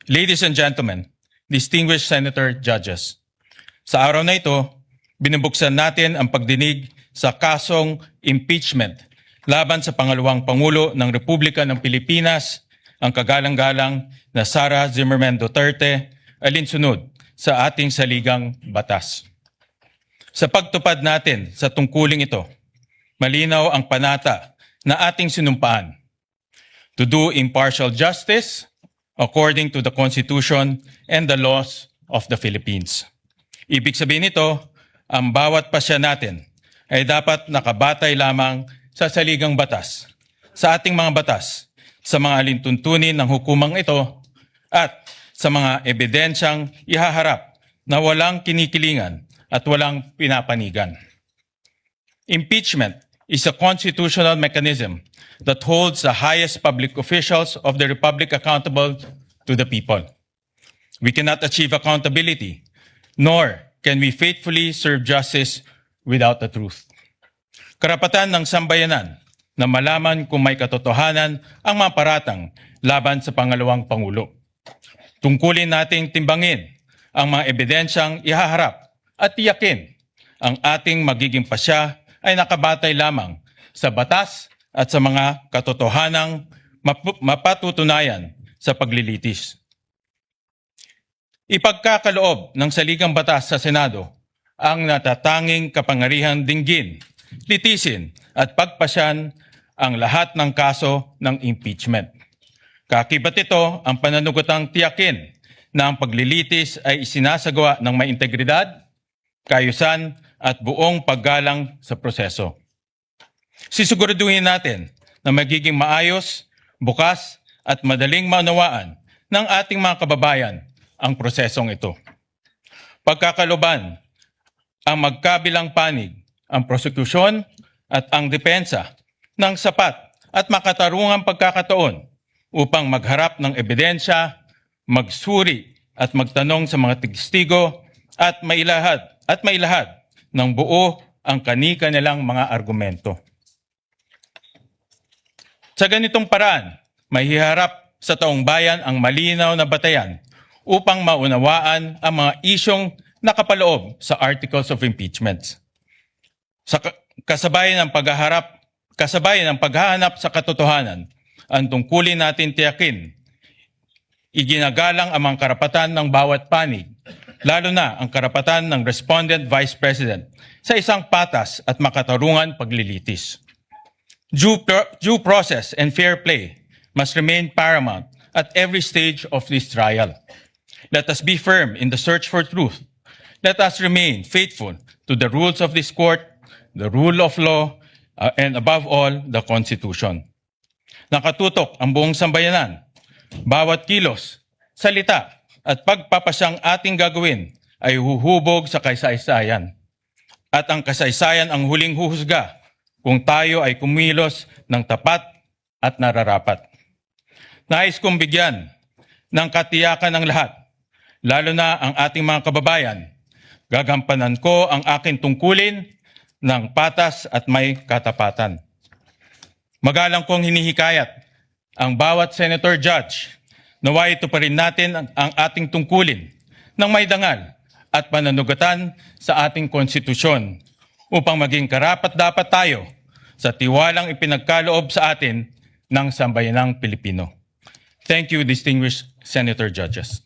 Ladies and gentlemen, distinguished Senator Judges, sa araw na ito, binubuksan natin ang pagdinig sa kasong impeachment laban sa pangalawang Pangulo ng Republika ng Pilipinas, ang kagalang-galang na Sara Zimmerman Duterte, alinsunod sa ating saligang batas. Sa pagtupad natin sa tungkuling ito, malinaw ang panata na ating sinumpaan to do impartial justice according to the Constitution and the laws of the Philippines. Ibig sabihin nito, ang bawat pasya natin ay dapat nakabatay lamang sa saligang batas, sa ating mga batas, sa mga alintuntunin ng hukumang ito, at sa mga ebidensyang ihaharap na walang kinikilingan at walang pinapanigan. Impeachment is a constitutional mechanism that holds the highest public officials of the Republic accountable to the people. We cannot achieve accountability, nor can we faithfully serve justice without the truth. Karapatan ng sambayanan na malaman kung may katotohanan ang mga paratang laban sa pangalawang Pangulo. Tungkulin nating timbangin ang mga ebidensyang ihaharap at tiyakin ang ating magiging pasya ay nakabatay lamang sa batas at sa mga katotohanang mapatutunayan sa paglilitis. Ipagkakaloob ng saligang batas sa Senado ang natatanging kapangyarihang dinggin, litisin at pagpasyan ang lahat ng kaso ng impeachment. Kakibat ito ang pananugutang tiyakin na ang paglilitis ay isinasagawa ng may integridad, kaayusan at buong paggalang sa proseso. Sisiguraduhin natin na magiging maayos, bukas at madaling maunawaan ng ating mga kababayan ang prosesong ito. Pagkakaloban ang magkabilang panig, ang prosekusyon at ang depensa ng sapat at makatarungang pagkakataon upang magharap ng ebidensya, magsuri at magtanong sa mga testigo at mailahad ng buo ang kani-kanilang mga argumento. Sa ganitong paraan, mahiharap sa taong bayan ang malinaw na batayan upang maunawaan ang mga isyong nakapaloob sa Articles of Impeachment. Sa kasabayan ng paghahanap sa katotohanan, ang tungkulin natin tiyakin, iginagalang ang mga karapatan ng bawat panig, lalo na ang karapatan ng respondent vice president sa isang patas at makatarungan paglilitis. Due process and fair play must remain paramount at every stage of this trial. Let us be firm in the search for truth. Let us remain faithful to the rules of this court, the rule of law, and above all, the Constitution. Nakatutok ang buong sambayanan. Bawat kilos, salita, at pagpapasyang ating gagawin ay huhubog sa kasaysayan. At ang kasaysayan ang huling huhusga kung tayo ay kumilos ng tapat at nararapat. Nais kong bigyan ng katiyakan ng lahat, lalo na ang ating mga kababayan. Gagampanan ko ang aking tungkulin ng patas at may katapatan. Magalang kong hinihikayat ang bawat Senator Judge naway ito pa rin natin ang ating tungkulin ng may dangal at pananugatan sa ating konstitusyon upang maging karapat-dapat tayo sa tiwalang ipinagkaloob sa atin ng sambayanang Pilipino. Thank you, distinguished Senator Judges.